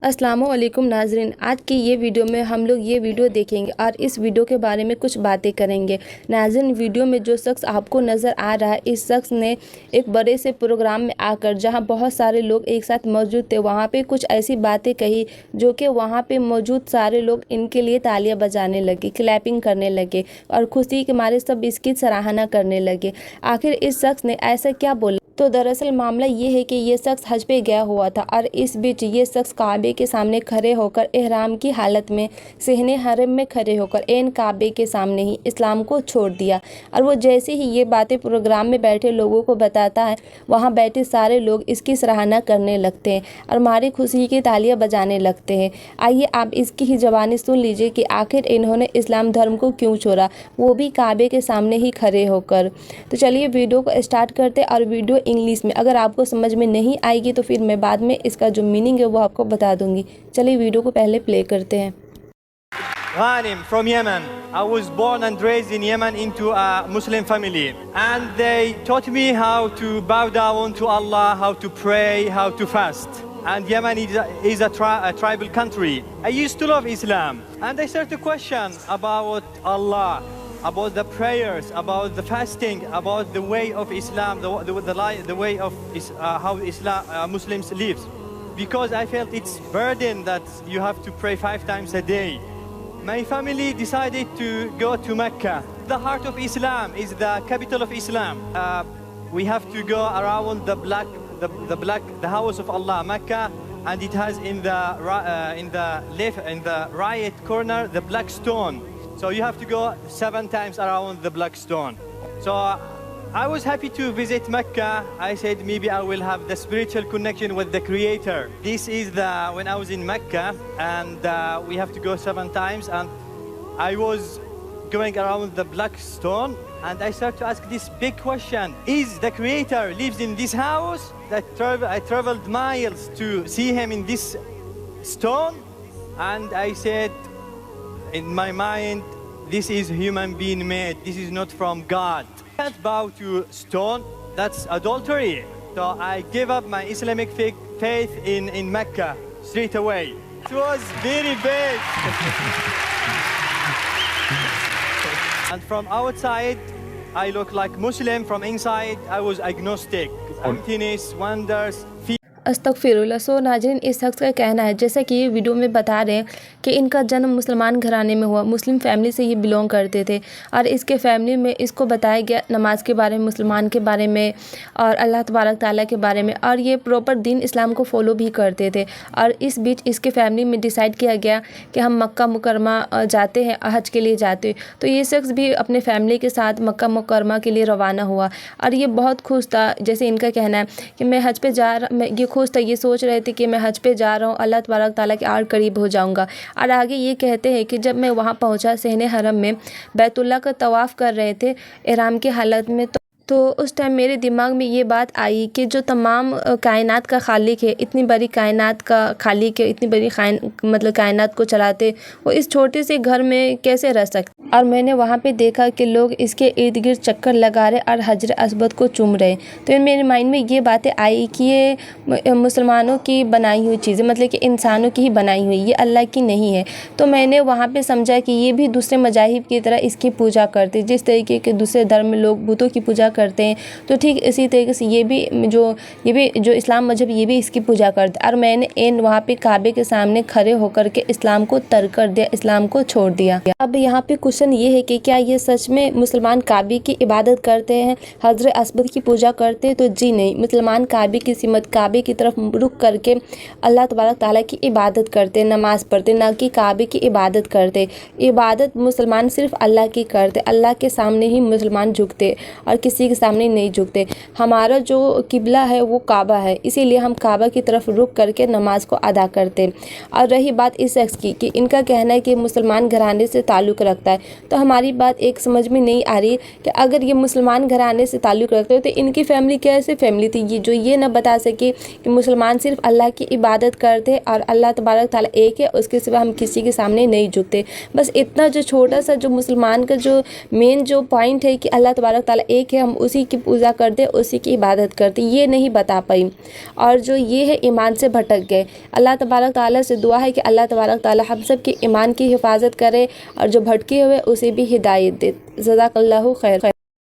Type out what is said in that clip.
अस्सलाम वालेकुम नाज़रीन। आज की ये वीडियो में हम लोग ये वीडियो देखेंगे और इस वीडियो के बारे में कुछ बातें करेंगे। नाज़रीन, वीडियो में जो शख्स आपको नज़र आ रहा है, इस शख्स ने एक बड़े से प्रोग्राम में आकर, जहां बहुत सारे लोग एक साथ मौजूद थे, वहां पे कुछ ऐसी बातें कही जो कि वहां पे मौजूद सारे लोग इनके लिए तालियां बजाने लगे, क्लैपिंग करने लगे और खुशी के मारे सब इसकी सराहना करने लगे। आखिर इस शख्स ने ऐसा क्या बोला? तो दरअसल मामला ये है कि ये शख्स हज पे गया हुआ था और इस बीच ये शख्स काबे के सामने खड़े होकर एहराम की हालत में सहने हरम में खड़े होकर एन काबे के सामने ही इस्लाम को छोड़ दिया। और वो जैसे ही ये बातें प्रोग्राम में बैठे लोगों को बताता है, वहाँ बैठे सारे लोग इसकी सराहना करने लगते हैं और मारी खुशी की तालियां बजाने लगते हैं। आइए आप इसकी ही ज़बानी सुन लीजिए कि आखिर इन्होंने इस्लाम धर्म को क्यों छोड़ा, वो भी काबे के सामने ही खड़े होकर। तो चलिए वीडियो को स्टार्ट करते और वीडियो इंग्लिश में, अगर आपको समझ में नहीं आएगी तो फिर मैं बाद में इसका जो मीनिंग है वो आपको बता दूंगी। चलिए वीडियो को पहले प्ले करते हैं। Ghanim from Yemen. I was born and raised in Yemen into a Muslim family, and they taught me how to bow down to Allah, how to pray, how to fast. And Yemen is a tribal country. I used to love Islam, and I started to question about Allah, about the prayers, about the fasting, about the way of Islam, the way of how Muslims live. Because I felt it's burden that you have to pray 5 times a day. My family decided to go to Mecca. The heart of Islam is the capital of Islam. We have to go around the house of Allah, Mecca, and it has in the right corner the black stone. So you have to go 7 times around the black stone. So I was happy to visit Mecca. I said maybe I will have the spiritual connection with the Creator. This is when I was in Mecca, and we have to go 7 times, and I was going around the black stone, and I started to ask this big question: is the Creator lives in this house? I traveled miles to see Him in this stone, and I said in my mind, this is human being made. This is not from God. I can't bow to stone. That's adultery. So I gave up my Islamic faith in Mecca straight away. It was very big. And from outside, I look like Muslim. From inside, I was agnostic. Emptiness, wonders, fear. अस्तगफिरुल्लाह। सो नाज़रीन, इस शख्स का कहना है, जैसा कि ये video में बता रहे हैं कि इनका जन्म मुसलमान घराने में हुआ, मुस्लिम फैमिली से ये बिलोंग करते थे और इसके फैमिली में इसको बताया गया नमाज के बारे में, मुसलमान के बारे में और अल्लाह तबारक ताला के बारे में, और ये प्रॉपर दीन इस्लाम को फॉलो भी करते थे। और इस बीच इसके फैमिली में डिसाइड किया गया कि हम मक्का मुकरमा जाते हैं, हज के लिए जाते। तो ये शख्स भी अपने फैमिली के साथ मक्का मुकरमा के लिए रवाना हुआ और ये बहुत खुश था। जैसे इनका कहना है कि मैं हज पे जा रहा, मैं ये खुश था, ये सोच रहे थे कि मैं हज पे जा रहा हूँ, अल्लाह तबारक ताला के और करीब हो जाऊँगा। और आगे ये कहते हैं कि जब मैं वहाँ पहुँचा, सहने हरम में बैतुल्लाह का तवाफ़ कर रहे थे एहराम की हालत में, तो उस टाइम मेरे दिमाग में ये बात आई कि जो तमाम कायनात का खालिक है, इतनी बड़ी कायनात का खालिक है, इतनी बड़ी मतलब कायनात को चलाते, वो इस छोटे से घर में कैसे रह सकते। और मैंने वहाँ पे देखा कि लोग इसके इर्द गिर्द चक्कर लगा रहे और हजर अस्वद को चूम रहे। तो मेरे माइंड में ये बातें आई कि ये मुसलमानों की बनाई हुई चीज़ें, मतलब कि इंसानों की ही बनाई हुई, ये अल्लाह की नहीं है। तो मैंने वहाँ पर समझा कि ये भी दूसरे मज़ाहिब की तरह इसकी पूजा करते, जिस तरीके के दूसरे धर्म में लोग बुतों की पूजा करते हैं, तो ठीक इसी तरीके से ये भी जो इस्लाम मजहब, ये भी इसकी पूजा करते। और मैंने वहाँ पे काबे के सामने खड़े होकर के इस्लाम को तर्क कर दिया, इस्लाम को छोड़ दिया। अब यहाँ पे क्वेश्चन ये है कि क्या ये सच में मुसलमान काबे की इबादत करते हैं, हजर अस्वद की पूजा करते हैं? तो जी नहीं, मुसलमान काबे की सिमत, काबे की तरफ रुख करके अल्लाह तबारक ताला की इबादत करते, नमाज पढ़ते, ना कि काबे की इबादत करते। इबादत मुसलमान सिर्फ अल्लाह की करते, अल्लाह के सामने ही मुसलमान झुकते और किसी के सामने नहीं झुकते। हमारा जो किबला है वो काबा है, इसीलिए हम काबा की तरफ रुख करके नमाज को अदा करते। और रही बात इस शख्स की कि इनका कहना है कि मुसलमान घराने से ताल्लुक़ रखता है, तो हमारी बात एक समझ में नहीं आ रही कि अगर ये मुसलमान घराने से ताल्लुक़ रखते हो तो इनकी फैमिली कैसे फैमिली थी ये जो ये ना बता सके कि मुसलमान सिर्फ अल्लाह की इबादत करते और अल्लाह तबारक ताला एक है, उसके सिवा हम किसी के सामने नहीं झुकते। बस इतना जो छोटा सा जो मुसलमान का जो मेन जो पॉइंट है कि अल्लाह तबारक ताला एक है, हम اسی کی پوجا کرتے اسی کی عبادت کرتے، یہ نہیں بتا پائی، اور جو یہ ہے ایمان سے بھٹک گئے۔ اللہ تبارک تعالیٰ سے دعا ہے کہ اللہ تبارک تعالیٰ ہم سب کے ایمان کی حفاظت کرے اور جو بھٹکے ہوئے اسے بھی ہدایت دے۔ جزاک اللہ خیر۔